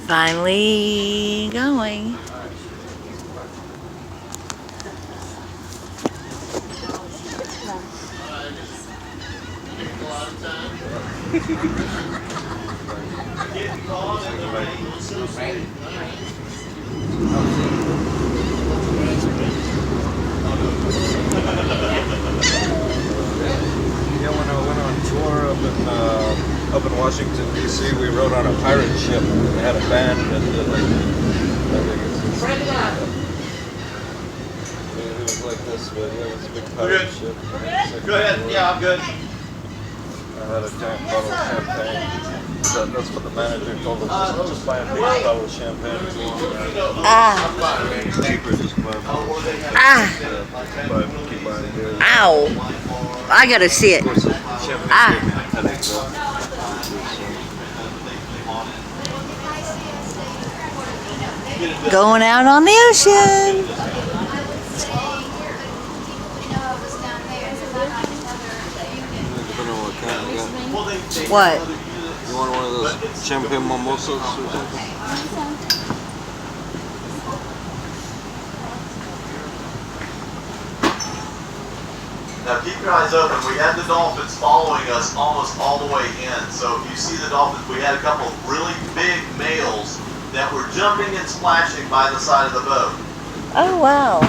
Finally going. Yeah, when I went on tour up in Washington D.C., we rode on a pirate ship. They had a band that did like it was like this, but yeah, it was a big pirate ship. Go ahead. Yeah, I'm good. I had a giant bottle of champagne. That's what the manager told us. Just buy a big bottle of champagne. Cheaper, just buy keep buying beer. Ow! I gotta see it. Going out on the ocean. What? You want one of those champagne mimosas or something? Now keep your eyes open. We had the dolphins following us almost all the way in. So if you see the dolphins, we had a couple of really big males that were jumping and splashing by the side of the boat. Oh, wow.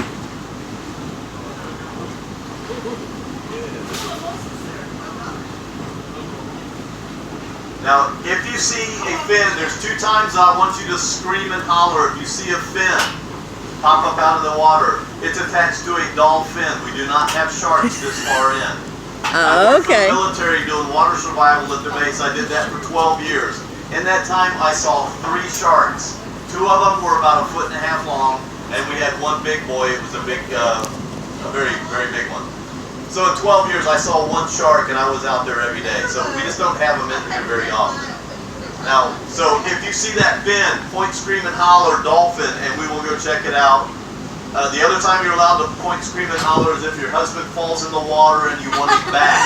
Now, if you see a fin, there's 2 times I want you to scream and holler if you see a fin pop up out of the water. It's attached to a dolphin. We do not have sharks this far in. I worked for the military doing water survival at the base. I did that for 12 years. In that time, I saw 3 sharks. 2 of them were about 1.5 feet long, and we had 1 big boy. It was a big, a very, very big one. So in 12 years, I saw 1 shark, and I was out there every day. So we just don't have them in here very often. Now, so if you see that fin, point, scream, and holler, dolphin, and we will go check it out. The other time you're allowed to point, scream, and holler is if your husband falls in the water and you want him back.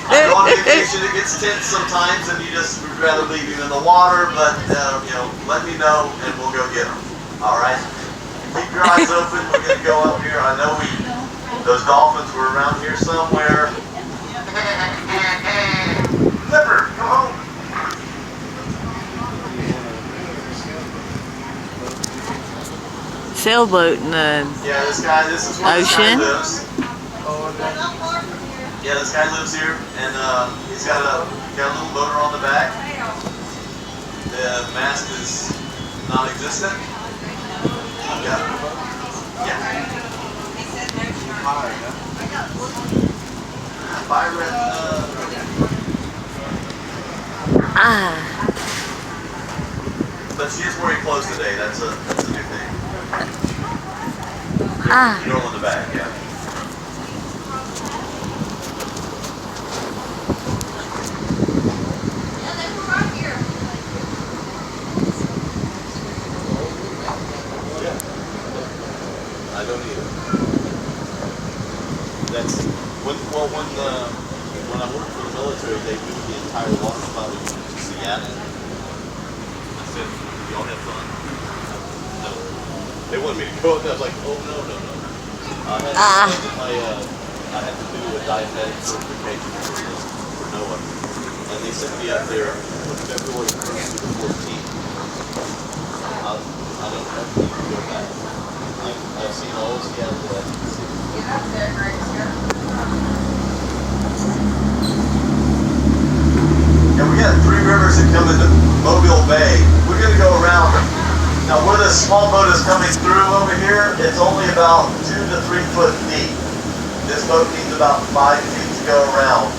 I go on vacation, it gets tense sometimes, and you just would rather leave him in the water, but, you know, let me know, and we'll go get him. All right? Keep your eyes open. We're going to go up here. I know those dolphins were around here somewhere. Flipper, come home. Sailboat in the this is where ocean. This guy lives. Yeah, this guy lives here, and he's got a little motor on the back. The mast is non-existent. But she is wearing clothes today. That's a new thing. Girl in the back, yeah. I don't either. That's when I worked for the military, they moved the entire water supply to Seattle. I said, y'all have fun? No. They wanted me to go, and I was like, oh no. I had to do a diabetic certification for NOAA, and they sent me up there February 1st to the 14th. I don't have to even go back. I've seen all of Seattle that I can see. And we got 3 rivers that come into Mobile Bay. We're going to go around them. Now where this small boat is coming through over here, it's only about 2 to 3 foot deep. This boat needs about 5 feet to go around.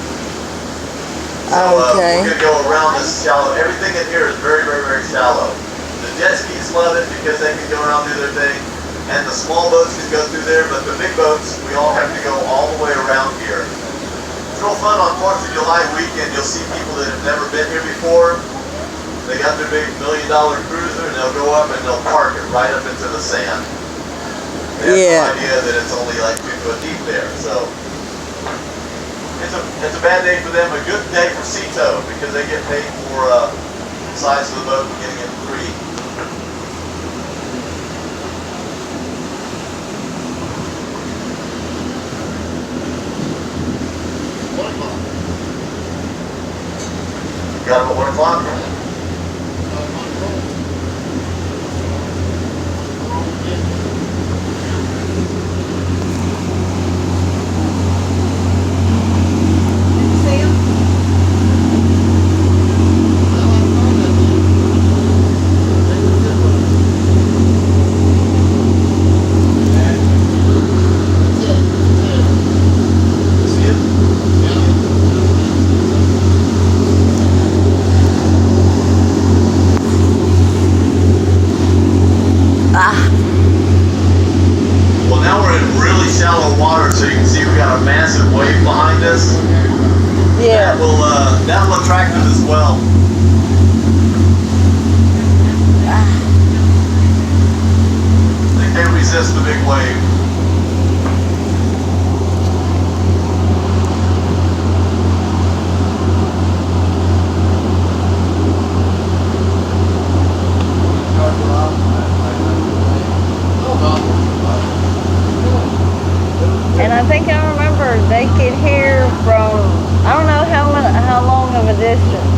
So we're going to go around this shallow. Everything in here is very, very, very shallow. The jet skis love it because they can go around and do their thing. And the small boats can go through there, but the big boats, we all have to go all the way around here. It's real fun on 4th of July weekend. You'll see people that have never been here before. They got their big $1 million cruiser, and they'll go up and they'll park it right up into the sand. They have no idea that it's only like 2 foot deep there. So, it's a bad day for them, a good day for Cito because they get paid for the size of the boat and getting it free. Got him at 1 o'clock? Well, now we're in really shallow water, so you can see we got a massive wave behind us. Yeah. That will attract them as well. They can't resist the big wave. And I think I remember they could hear from, I don't know how long of a distance.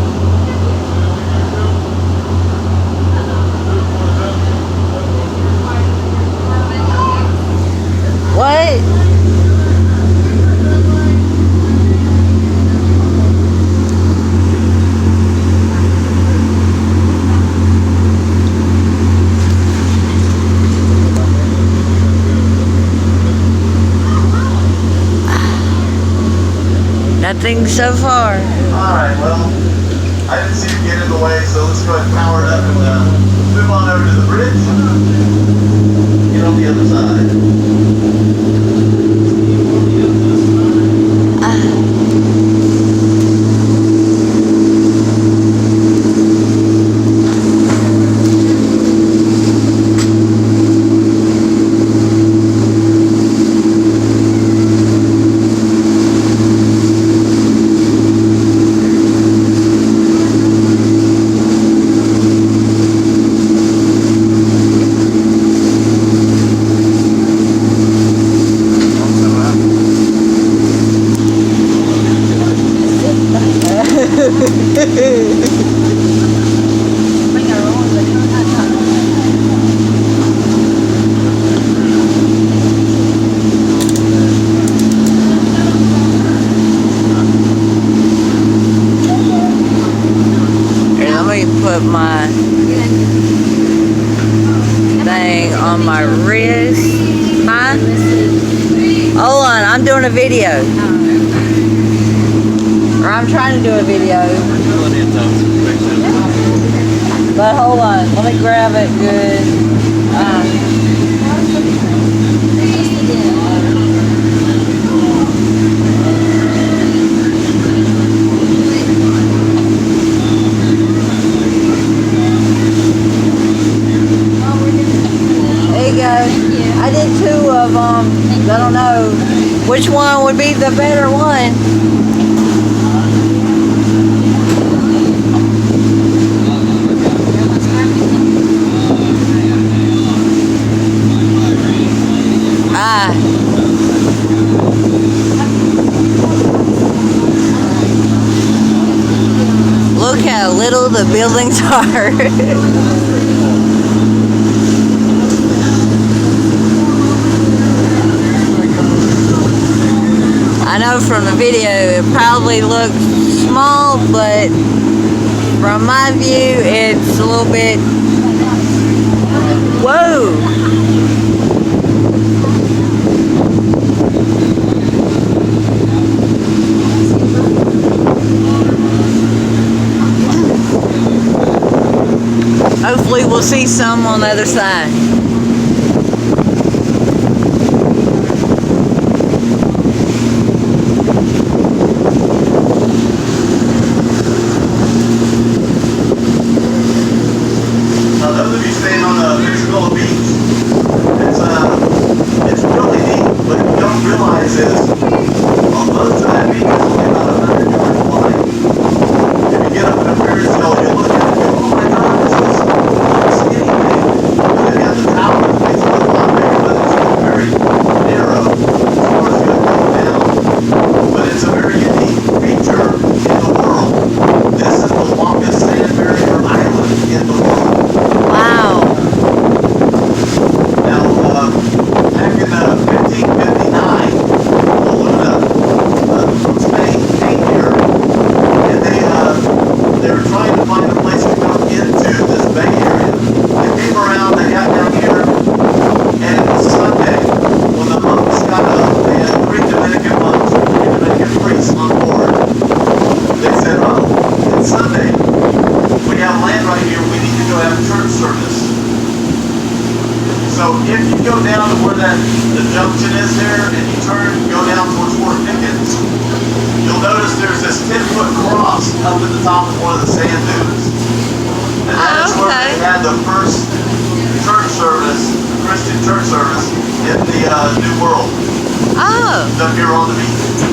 What? Nothing so far. Alright, well, I didn't see it get in the way, so let's go ahead and power it up and move on over to the bridge. Get on the other side. Put my thing on my wrist. Huh? Hold on, I'm doing a video. Or I'm trying to do a video. But hold on, let me grab it good. I did 2 of them. I don't know which one would be the better one. Look how little the buildings are. I know from the video it probably looks small, but from my view it's a little bit, whoa! Hopefully we'll see some on the other side. Those of you staying on the Pensacola beach, it's really neat. What you don't realize is on most of that beach is only junction is there, and you turn, go down towards Fort Pickens, you'll notice there's this 10-foot cross up at the top of one of the sand dunes. And that is where they had the first church service, Christian church service, in the New World. Oh. Up here on the beach.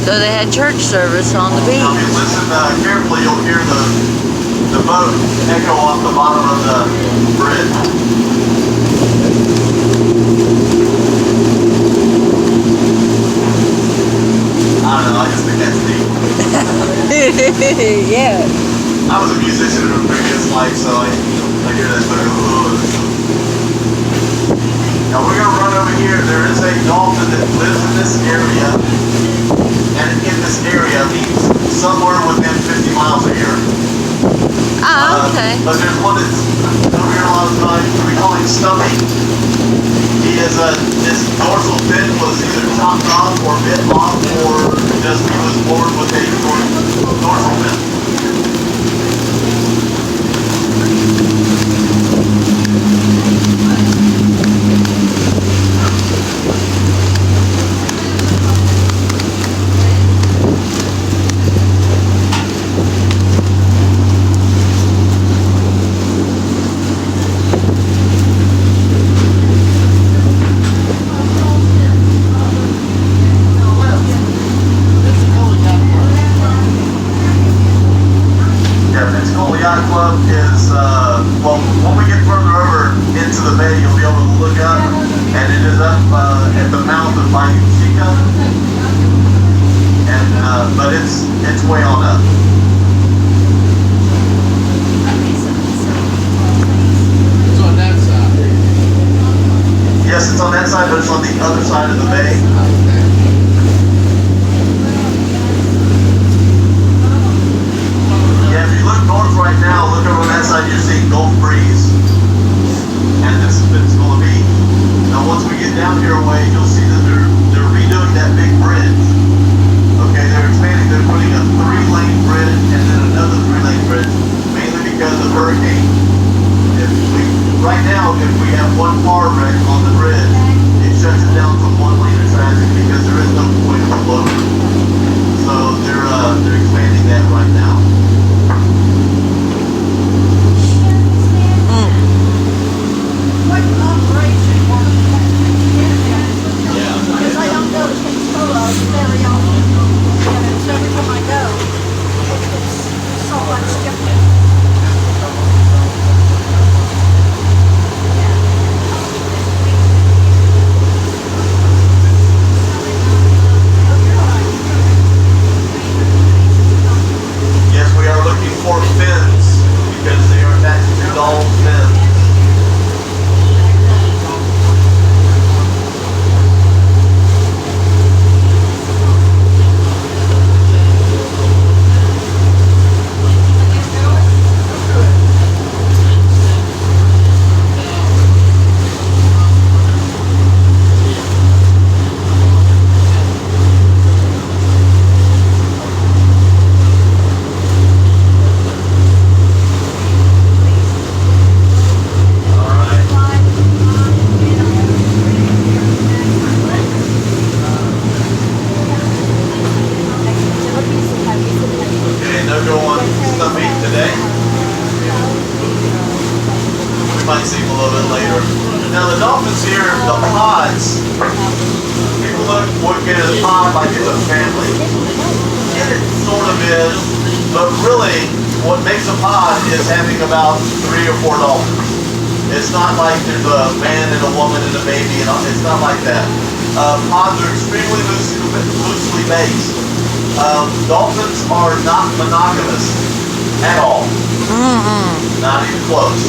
So they had church service on the beach. Now if you listen carefully, you'll hear the boat echo off the bottom of the bridge. I don't know, I just think that's neat. Yeah. I was a musician in a previous life, so I hear that sort of. Now we're going to run over here. There is a dolphin that lives in this area, and in this area means somewhere within 50 miles a year. Oh, okay. But there's one that's over here a lot of times. We call him Stumpy. He is his dorsal fin was either chopped off or bit off, or just he was born with a dorsal fin. Pensacola Yacht Club is, well, when we get further over into the bay, you'll be able to look up, and it is up at the mouth of Bayou Chica, and, but it's way on up. It's on that side. Yes, it's on that side, but it's on the other side of the bay. Yeah, if you look north right now, look over on that side, you're seeing Gulf Breeze. And this is Pensacola Beach. Now once we get down here away, you'll see that they're redoing that big bridge. Okay, they're expanding, they're putting a 3-lane bridge and then another 3-lane bridge, mainly because of hurricane. Right now, if we have one car wreck on the bridge, it shuts it down from 1 lane of traffic because there is no point of flow. So they're expanding that right now. What operation because I don't go to Pensacola very often. And so every time I go, it's so much different. Yes, we are looking for fins because they are attached to dolphins. Might see them a little bit later. Now the dolphins here, the pods, people look at a pod like it's a family. And it sort of is, but really what makes a pod is having about 3 or 4 dolphins. It's not like there's a man and a woman and a baby, and it's not like that. Pods are extremely loosely based. Dolphins are not monogamous at all. Not even close.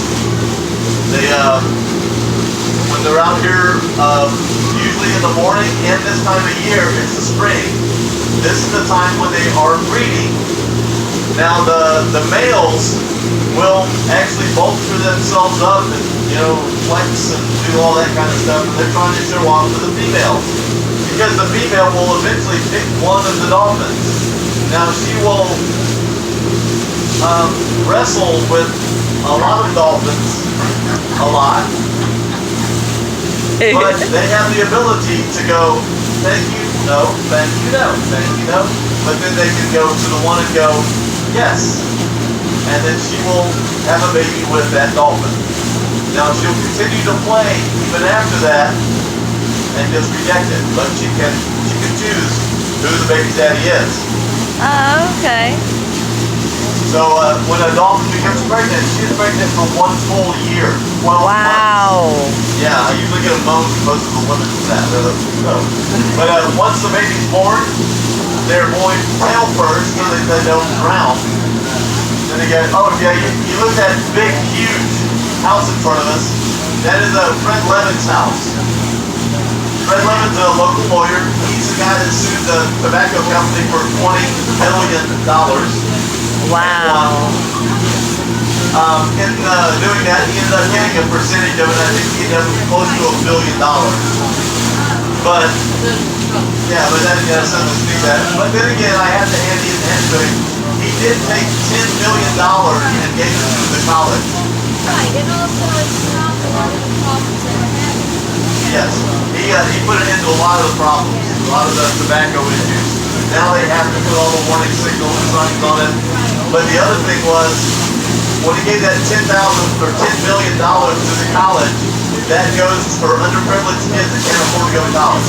They, when they're out here, usually in the morning and this time of year, it's the spring. This is the time when they are breeding. Now the males will actually bolster themselves up and, you know, flex and do all that kind of stuff, and they're trying to show off to the females. Because the female will eventually pick one of the dolphins. Now she will wrestle with a lot of dolphins, a lot. But they have the ability to go, thank you, no, thank you, no, thank you, no. But then they can go to the one and go, yes. And then she will have a baby with that dolphin. Now she'll continue to play even after that and just reject it. But she can choose who the baby daddy is. Oh, okay. So when a dolphin becomes pregnant, she's pregnant for 1 full year. 12 months. Wow. Yeah, I usually get a moan from most of the women from that. They're like, no. But once the baby's born, they're going tail first so that they don't drown. Then they go, oh yeah, you look at that big, huge house in front of us. That is Fred Levin's house. Fred Levin's a local lawyer. He's the guy that sued the tobacco company for $20 million. Wow. In doing that, he ended up getting a percentage of it. I think he ended up close to $1 billion. But, yeah, but that has something to do with that. But then again, I have to hand to him. He did take $10 million and gave it to the college. Right, and also it's not a lot of the problems that are happening. Yes, he put it into a lot of the problems, a lot of the tobacco issues. Now they have to put all the warning signals and signs on it. But the other thing was, when he gave that $10 million to the college, that goes for underprivileged kids that can't afford to go to college.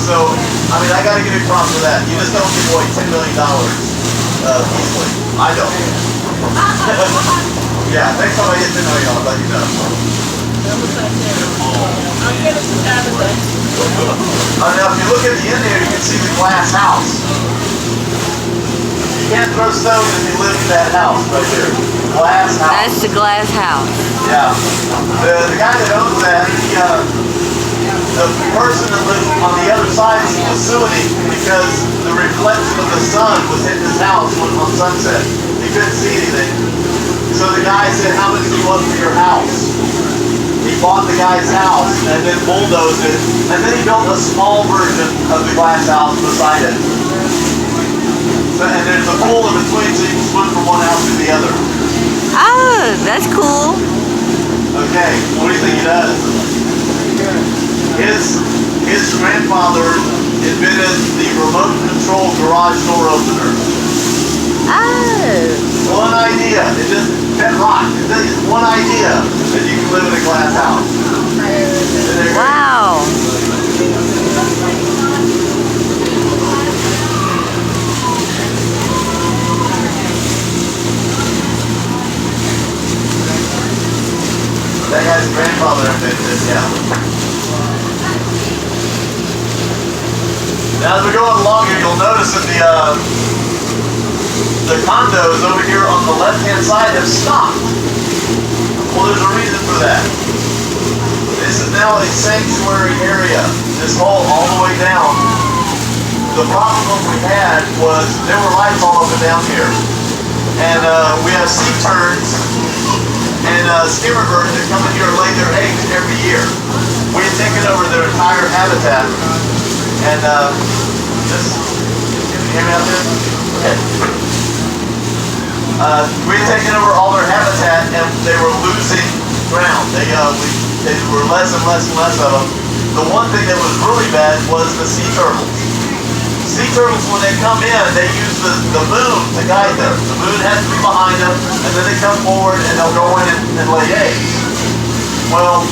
So, I mean, I got to give you props for that. You just don't give away $10 million easily. I don't. Yeah, next time I get $10 million, I'll let you know. I'll give it to Tabitha. Now, if you look at the end here, you can see the glass house. You can't throw stones if you live in that house right there. Glass house. That's the glass house. Yeah. The guy that owns that, the person that lives on the other side is suing him because the reflection of the sun was hitting his house on sunset. He couldn't see anything. So the guy said, how much do you want for your house? He bought the guy's house and then bulldozed it, and then he built a small version of the glass house beside it. So, and there's a pool in between so you can swim from one house to the other. Oh, that's cool. Okay, what do you think he does? His grandfather invented the remote control garage door opener. Oh. One idea. It just bedrock. It's one idea that you can live in a glass house. Wow. That guy's grandfather invented this, yeah. Now as we go along here, you'll notice that the condos over here on the left-hand side have stopped. Well, there's a reason for that. This is now a sanctuary area. This hole all the way down. The problem we had was there were lights all up and down here. And we have sea turns and skimmer birds that come in here and lay their eggs every year. We had taken over their entire habitat. And just, can you hear me out there? Okay. We had taken over all their habitat and they were losing ground. They were less and less and less of them. The one thing that was really bad was the sea turtles. Sea turtles, when they come in, they use the moon to guide them. The moon has to be behind them, and then they come forward and they'll go in and lay eggs. Well,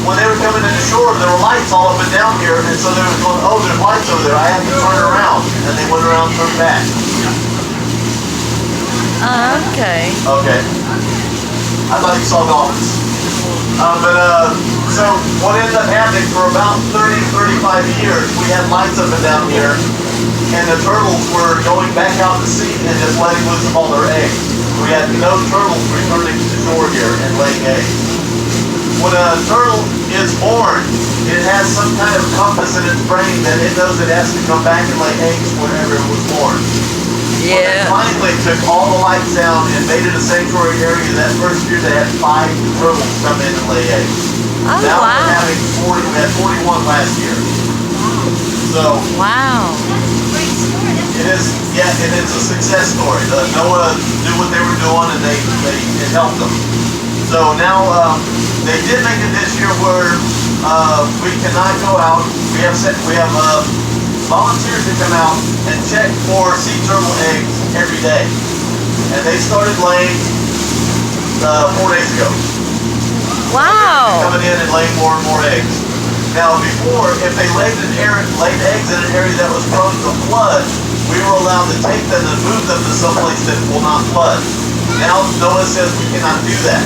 when they were coming to the shore, there were lights all up and down here, and so they were going, oh, there's lights over there. I have to turn around. And they went around and turned back. Okay. Okay. I thought you saw dolphins. So what ended up happening for about 30, 35 years, we had lights up and down here, and the turtles were going back out to sea and just letting loose of all their eggs. We had no turtles returning to the shore here and laying eggs. When a turtle is born, it has some kind of compass in its brain that it knows it has to come back and lay eggs whenever it was born. When they finally took all the lights down and made it a sanctuary area, that first year they had 5 turtles come in and lay eggs. Oh, now wow. we're having 40, we had 41 last year. So, Wow. it is, yeah, and it's a success story. Noah knew what they were doing and it helped them. So now, they did make it this year where we cannot go out. We have volunteers that come out and check for sea turtle eggs every day, and they started laying 4 days ago. Wow. Coming in and laying more and more eggs. Now, before, if they laid eggs in an area that was prone to flood, we were allowed to take them and move them to someplace that will not flood. Now, NOAA says we cannot do that.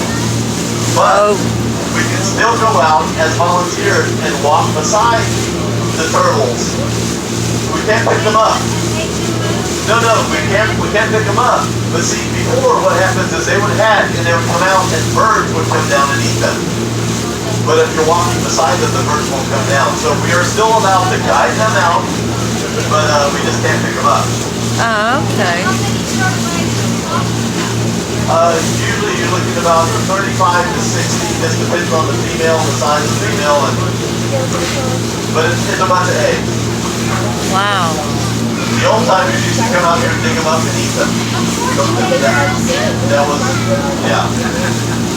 But we can still go out as volunteers and walk beside the turtles. We can't pick them up. No, we can't pick them up. But see, before what happens is they would hatch and they would come out and birds would come down and eat them. But if you're walking beside them, the birds won't come down. So we are still allowed to guide them out, but we just can't pick them up. Oh, okay. Usually you're looking about 35 to 60. This depends on the female, the size of the female, but it's a bunch of eggs. Wow. The old timers used to come out here and dig them up and eat them. That was, yeah.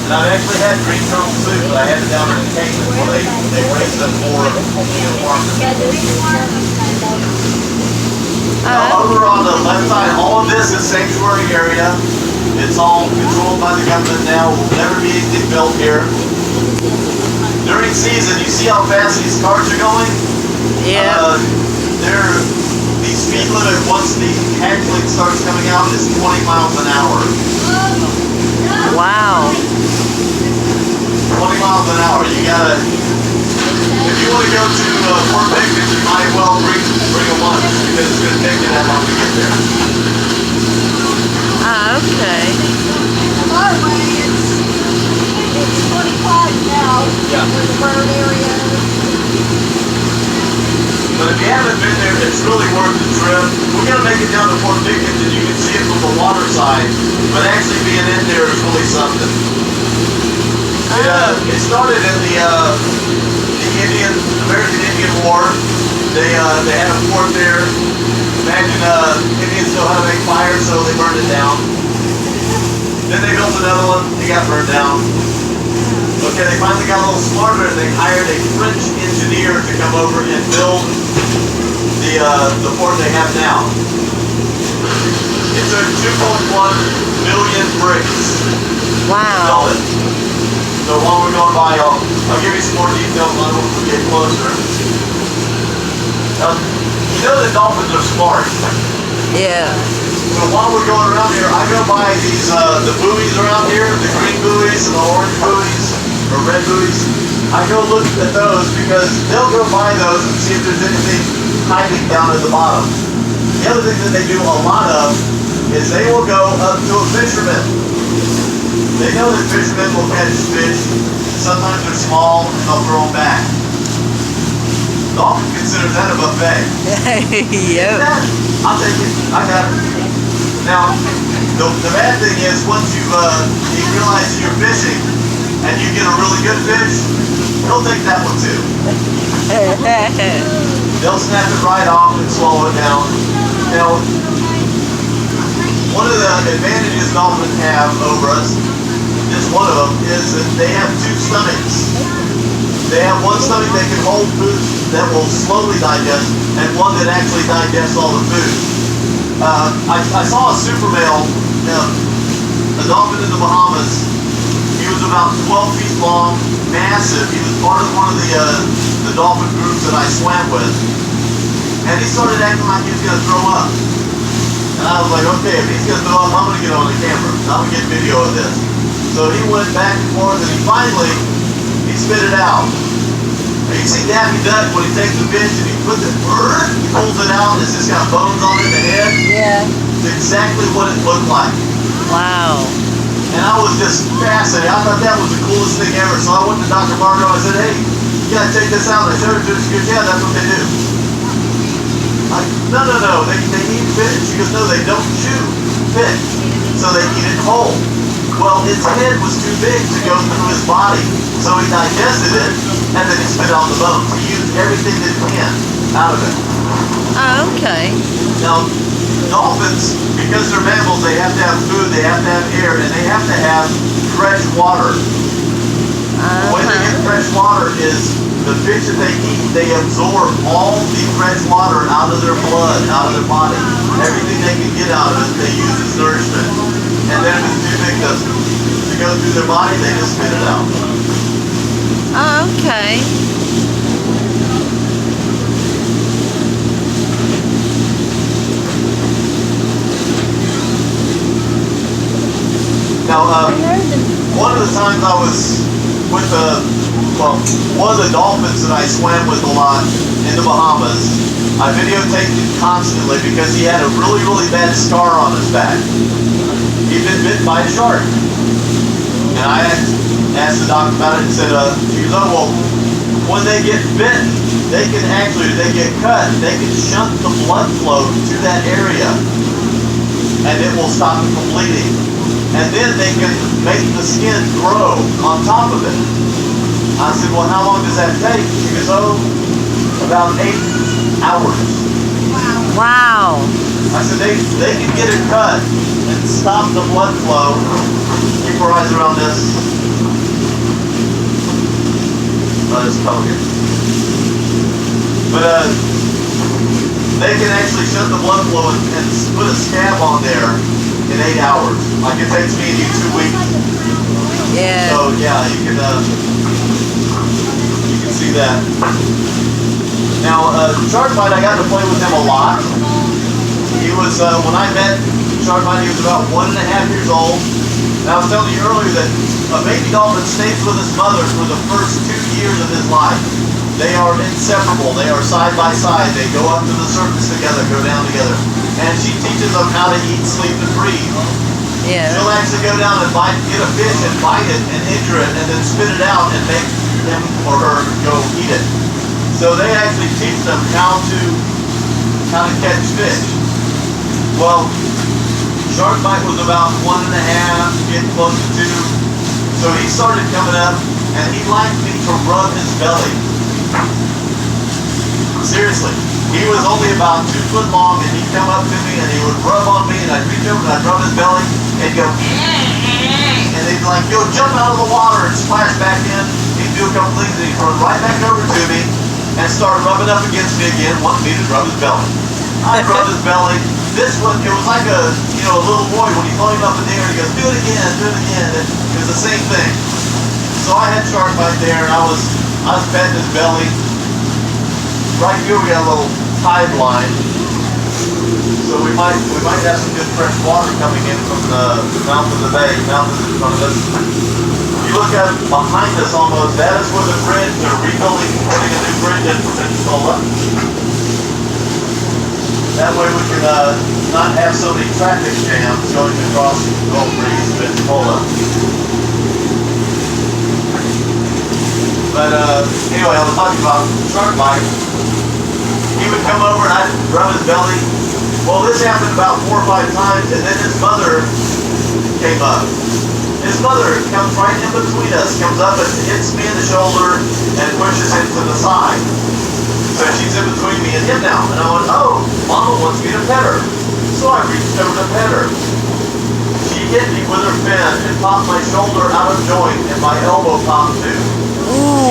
And I've actually had green turtle soup, but I had it down in the cave where they raised them for farmers. Now, over on the left side, all of this is sanctuary area. It's all controlled by the government now. Will never be anything built here. During season, you see how fast these cars are going? Yeah. The speed limit once the hatchling starts coming out is 20 miles an hour. Wow. 20 miles an hour. You gotta, if you want to go to Fort Pickens, you might well bring a lunch because it's going to take you that long to get there. Ah, okay. By the way, it's 25 now. Yeah. Where the bird area is. But if you haven't been there, it's really worth the trip. We're going to make it down to Fort Pickens and you can see it from the water side. But actually being in there is really something. It started in the American Indian War. They had a fort there. Imagine Indians know how to make fire, so they burned it down. Then they built another one. It got burned down. Okay, they finally got a little smarter and they hired a French engineer to come over and build the fort they have now. It took 2.1 million bricks to Wow. build it. So while we're going by, I'll give you some more details on it when we get closer. You know that dolphins are smart. Yeah. So while we're going around here, I go by these the buoys around here, the green buoys and the orange buoys, or red buoys. I go look at those because they'll go by those and see if there's anything hiding down at the bottom. The other thing that they do a lot of is they will go up to a fisherman. They know that fishermen will catch fish. Sometimes they're small and they'll throw them back. Dolphin considers that a buffet. Yep. I'll take it. I got it. Now, the bad thing is once you realize that you're fishing and you get a really good fish, they'll take that one too. They'll snap it right off and swallow it down. Now, one of the advantages dolphins have over us, just one of them, is that they have two stomachs. They have one stomach that can hold food that will slowly digest, and one that actually digests all the food. I saw a super male, a dolphin in the Bahamas. He was about 12 feet long, massive. He was part of one of the dolphin groups that I swam with. And he started acting like he was going to throw up. And I was like, okay, if he's going to throw up, I'm going to get on the camera. I'm going to get video of this. So he went back and forth, and he spit it out. And you see Daffy Duck when he takes the fish and he pulls it out, and it's just got bones on it in the head. Yeah. It's exactly what it looked like. Wow. And I was just fascinated. I thought that was the coolest thing ever. So I went to Dr. Margot. I said, hey, you got to check this out. And I showed her to her. She goes, yeah, that's what they do. No. They eat fish. She goes, no, they don't chew fish. So they eat it whole. Well, its head was too big to go through his body. So he digested it, and then he spit out the bones. He used everything that he can out of it. Oh, okay. Now, dolphins, because they're mammals, they have to have food, they have to have air, and they have to have fresh water. The way they get fresh water is the fish that they eat, they absorb all the fresh water out of their blood, out of their body. Everything they can get out of it, they use as nourishment. And then if it's too big to go through their body, they just spit it out. Oh, okay. Now, one of the times I was with one of the dolphins that I swam with a lot in the Bahamas, I videotaped him constantly because he had a really, really bad scar on his back. He'd been bitten by a shark. And I asked the doctor about it and said, he goes, oh, well, when they get bitten, they can actually, they get cut, they can shunt the blood flow to that area and it will stop it from bleeding. And then they can make the skin grow on top of it. I said, well, how long does that take? He goes, oh, about 8 hours. Wow. I said, they can get it cut and stop the blood flow. Keep your eyes around this. This pelican. But they can actually shut the blood flow and put a scab on there in 8 hours. Like it takes me and you 2 weeks. Yeah. So yeah, you can see that. Now, shark bite, I got to play with him a lot. He was, when I met shark bite, he was about 1.5 years old. And I was telling you earlier that a baby dolphin stays with his mother for the first 2 years of his life. They are inseparable. They are side by side. They go up to the surface together, go down together. And she teaches them how to eat, sleep, and breathe. Yeah. She'll actually go down and get a fish and bite it and injure it and then spit it out and make him or her go eat it. So they actually teach them how to catch fish. Well, shark bite was about 1.5, getting close to 2. So he started coming up and he liked me to rub his belly. Seriously. He was only about 2 foot long and he'd come up to me and he would rub on me and I'd reach over and I'd rub his belly and go, and he'd like, go jump out of the water and splash back in. He'd do a couple things and he'd run right back over to me and start rubbing up against me again, wanting me to rub his belly. I'd rub his belly. This one, it was like a little boy when he flung him up in the air and he goes, do it again, do it again. And it was the same thing. So I had shark bite there and I was petting his belly. Right here we got a little tide line. So we might have some good fresh water coming in from the mouth of the bay. Mouth is in front of us. If you look at behind us almost, that is where the bridge, they're rebuilding, putting a new bridge in for Pensacola. That way we can not have so many traffic jams going across Gulf Breeze, Pensacola. But anyway, I was talking about shark bite. He would come over and I'd rub his belly. Well, this happened about 4 or 5 times, and then his mother came up. His mother comes right in between us, comes up and hits me in the shoulder and pushes him to the side. So she's in between me and him now. And I went, oh, Mama wants me to pet her. So I reached over to pet her. She hit me with her fin and popped my shoulder out of joint and my elbow popped too.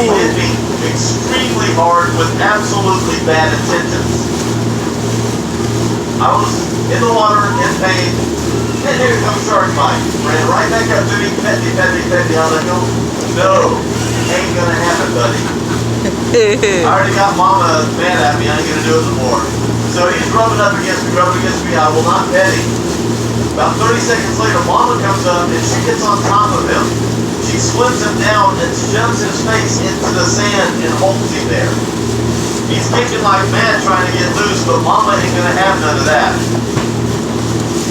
She hit me extremely hard with absolutely bad intentions. I was in the water in pain, and here comes shark bite. Ran right back up to me, pet me, pet me, pet me. I was like, no, ain't gonna happen, buddy. I already got Mama mad at me, I ain't gonna do it no more. So he's rubbing up against me, I will not pet him. About 30 seconds later, Mama comes up and she gets on top of him. She slims him down and shoves his face into the sand and holds him there. He's kicking like mad trying to get loose, but Mama ain't gonna have none of that.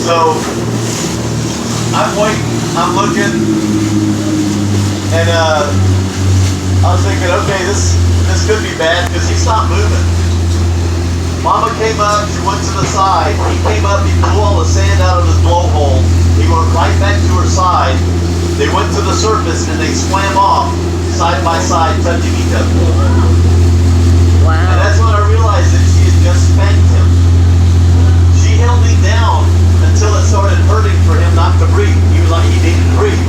So I'm waiting, I'm looking, and I was thinking, okay, this could be bad because he stopped moving. Mama came up, she went to the side. He came up, he blew all the sand out of his blowhole. He went right back to her side. They went to the surface and they swam off side by side, touching each other. Wow. And that's when I realized that she had just spanked him. She held him down until it started hurting for him not to breathe. He was like, he needed to breathe.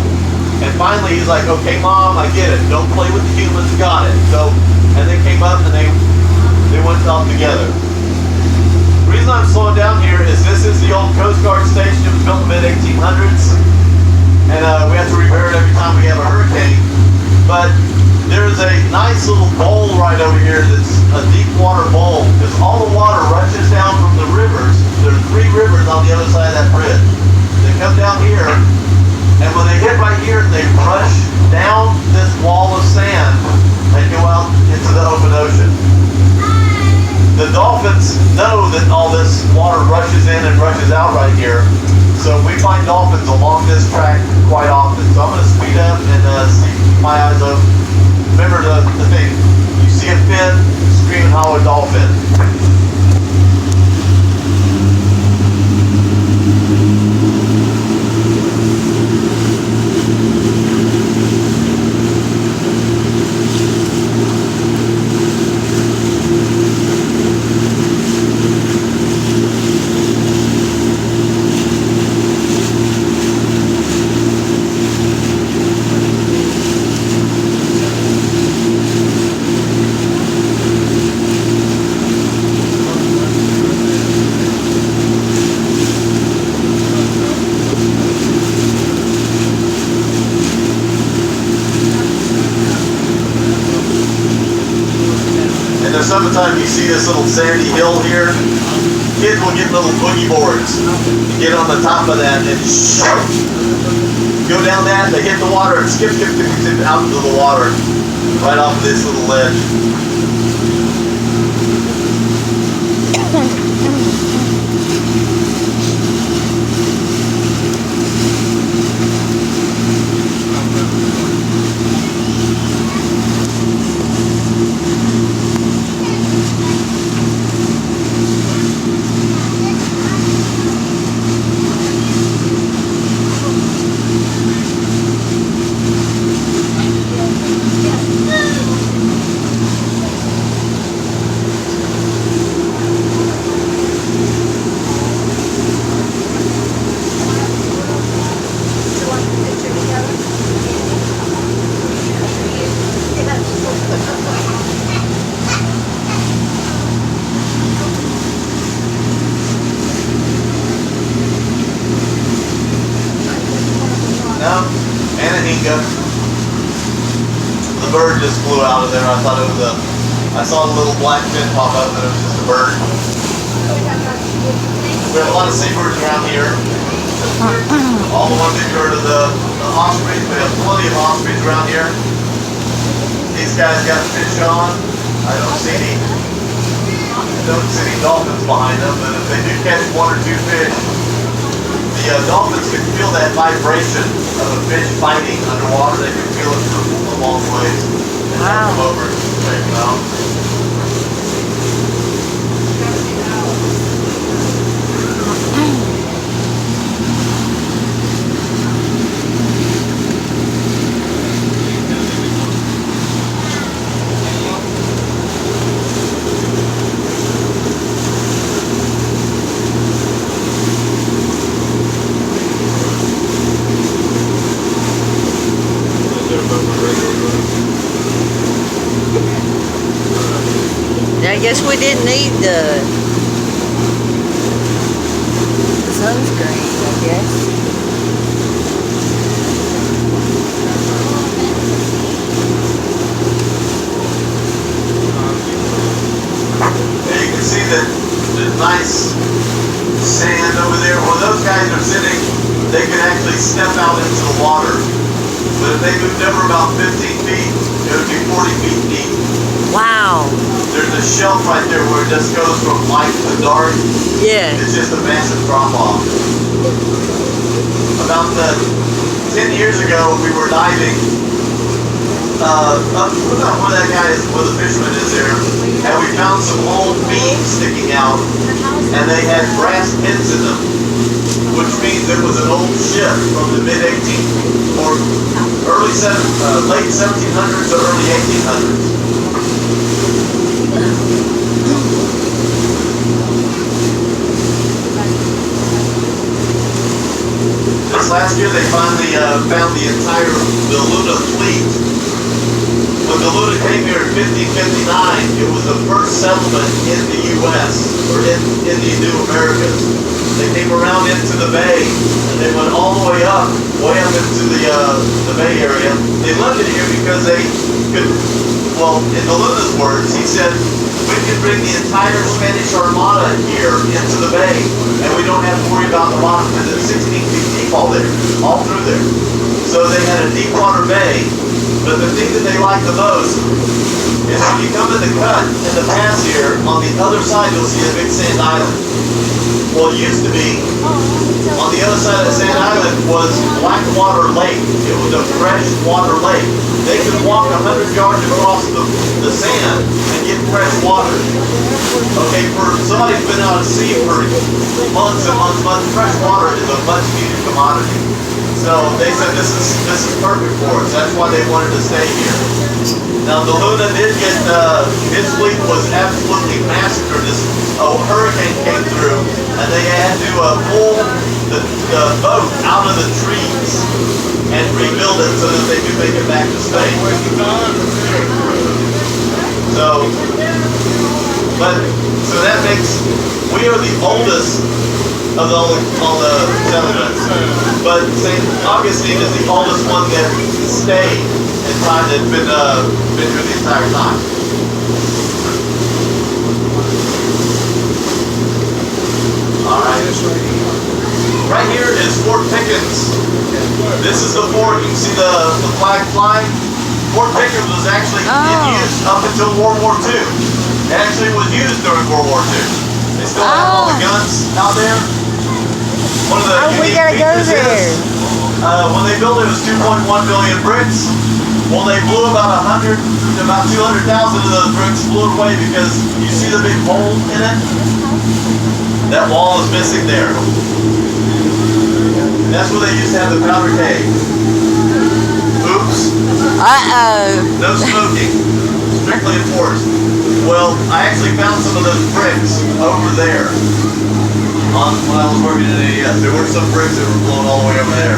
And finally he he's like, okay, Mom, I get it. Don't play with the humans. Got it. So, and they came up and they went off together. The reason I'm slowing down here is this is the old Coast Guard station. It was built in the mid-1800s. And we have to repair it every time we have a hurricane. But there's a nice little bowl right over here that's a deep water bowl, because all the water rushes down from the rivers. There's 3 rivers on the other side of that bridge. They come down here, and when they hit right here, they rush down this wall of sand and go out into the open ocean. The dolphins know that all this water rushes in and rushes out right here, so we find dolphins along this track quite often. So I'm going to speed up and keep my eyes open. Remember the thing, you see a fin, scream and holler dolphin. Summertime, you see this little sandy hill here. Kids will get little boogie boards, get on the top of that and go down that. They hit the water and skip out into the water right off this little ledge. The bird just flew out of there. I thought it was I saw the little black fin pop up and it was just a bird. We have a lot of seabirds around here. All the ones that you heard of the ospreys, we have plenty of ospreys around here. These guys got fish on. I don't see any dolphins behind them, but if they do catch 1 or 2 fish, the dolphins can feel that vibration of a fish fighting underwater. They can feel it for a long ways. And they'll come over and check them out. I guess we didn't need the sunscreen, I guess. And you can see that the nice sand over there. Where those guys are sitting, they can actually step out into the water. But if they moved over about 15 feet, it would be 40 feet deep. Wow. There's a shelf right there where it just goes from light to dark. Yeah. It's just a massive drop off. About 10 years ago, we were diving up where that guy is, where the fisherman is there, and we found some old beams sticking out, and they had brass pins in them, which means it was an old ship from the mid-1800s or late 1700s or early 1800s. Just last year they finally found the entire Luna fleet. When the Luna came here in 1559, it was the first settlement in the U.S. or in the New Americas. They came around into the bay and they went all the way up into the Bay Area. They landed here because they could. Well, in the Luna's words, he said, we can bring the entire Spanish Armada here into the bay, and we don't have to worry about the bottom because it's 16 feet deep all through there. So they had a deep water bay, but the thing that they liked the most is when you come in the cut in the pass here, on the other side you'll see a big sand island. Well, it used to be, on the other side of the sand island was Blackwater Lake. It was a fresh water lake. They could walk 100 yards across the sand and get fresh water. Okay, for somebody who's been out at sea for months and months, fresh water is a much needed commodity. So they said this is perfect for us. That's why they wanted to stay here. Now the Luna did get, his fleet was absolutely massacred. A hurricane came through and they had to pull the boat out of the trees and rebuild it so that they could make it back to space. So that makes, we are the oldest of all the settlements, but St. Augustine is the oldest one that stayed in time, that's been through the entire time. Alright. Right here is Fort Pickens. This is the fort. You can see the flag flying. Fort Pickens was actually in use up until World War II. It actually was used during World War II. They still have all the guns out there. One of the we gotta go there. When they built it, it was 2.1 million bricks. Well, they blew about 200,000 of those bricks blew away because you see the big hole in it? That wall is missing there. That's where they used to have the powder keg. Oops. No smoking. Strictly enforced. Well, I actually found some of those bricks over there. When I was working in AES, there were some bricks that were blown all the way over there.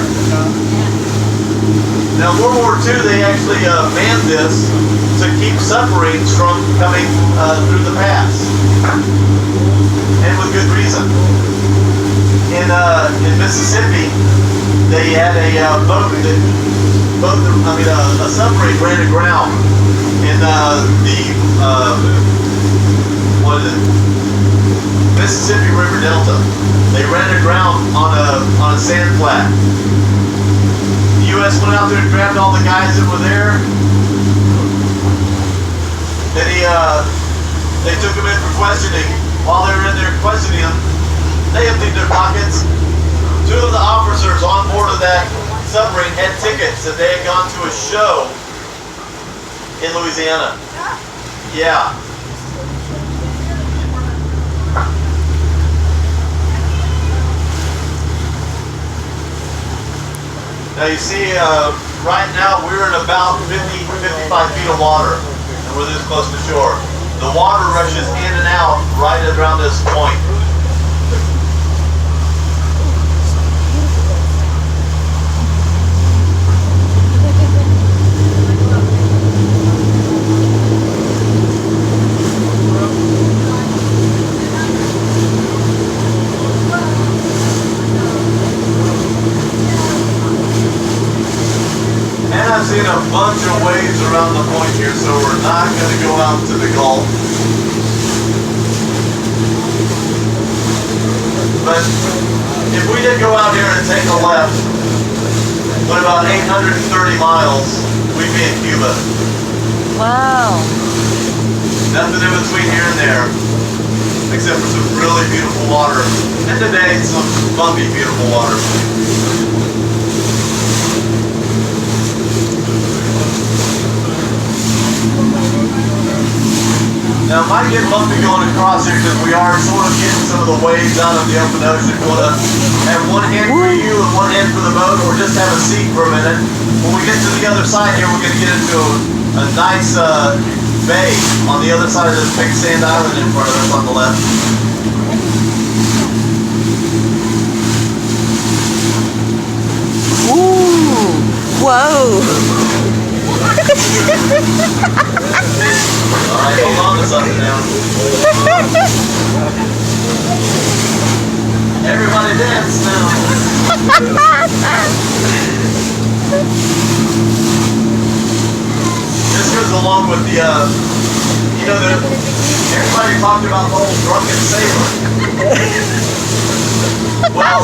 Now, World War II, they actually manned this to keep submarines from coming through the pass, and with good reason. In Mississippi, they had a a submarine ran aground in Mississippi River Delta. They ran aground on a sand flat. The U.S. went out there and grabbed all the guys that were there. Then they took them in for questioning. While they were in there questioning them, they emptied their pockets. Two of the officers on board of that submarine had tickets that they had gone to a show in Louisiana. Yeah. Now you see, right now we're in about 55 feet of water, and we're this close to shore. The water rushes in and out right around this point. I've seen a bunch of waves around the point here, so we're not going to go out to the Gulf. But if we did go out here and take a left, but about 830 miles, we'd be in Cuba. Wow. Nothing in between here and there, except for some really beautiful water. And today, some bumpy, beautiful water. Now it might get bumpy going across here because we are sort of getting some of the waves out of the open ocean. If you want to have one hand for you and one hand for the boat, or just have a seat for a minute. When we get to the other side here, we're going to get into a nice bay on the other side of this big sand island in front of us on the left. Alright, hold on to something now. Everybody dance now. This goes along with the, everybody talked about the whole drunken sailor. Well,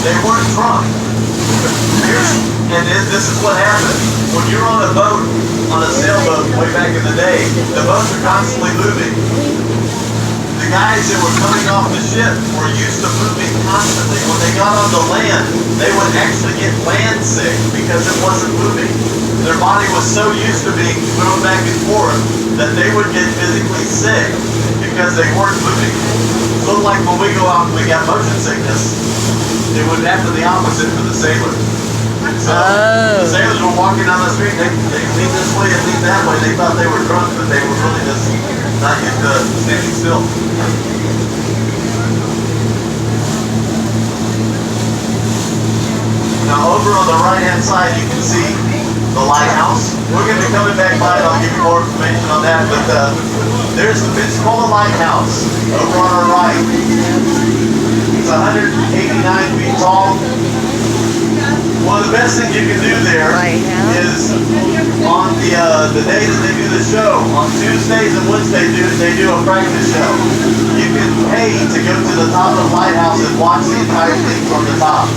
they weren't drunk. This is what happened. When you're on a boat, on a sailboat way back in the day, the boats are constantly moving. The guys that were coming off the ship were used to moving constantly. When they got on the land, they would actually get land sick because it wasn't moving. Their body was so used to being thrown back and forth that they would get physically sick because they weren't moving. So like when we go out and we got motion sickness, it would happen the opposite for the sailors. So the sailors were walking down the street, they lean this way and lean that way. They thought they were drunk, but they were really just not used to standing still. Now over on the right hand side you can see the lighthouse. We're going to be coming back by and I'll give you more information on that, but there's the Pensacola Lighthouse over on our right. It's 189 feet tall. One of the best things you can do there is on the days that they do the show, on Tuesdays and Wednesdays they do a practice show. You can pay to go to the top of the lighthouse and watch the entire thing from the top.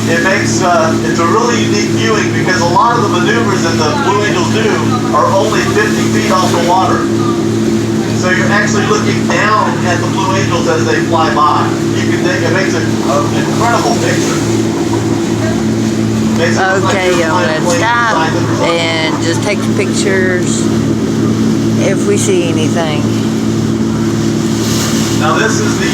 It makes, it's a really unique viewing because a lot of the maneuvers that the Blue Angels do are only 50 feet off the water. So you're actually looking down at the Blue Angels as they fly by. You can think, it makes an incredible picture. Okay, I'm gonna stop and just take pictures if we see anything. Now this is the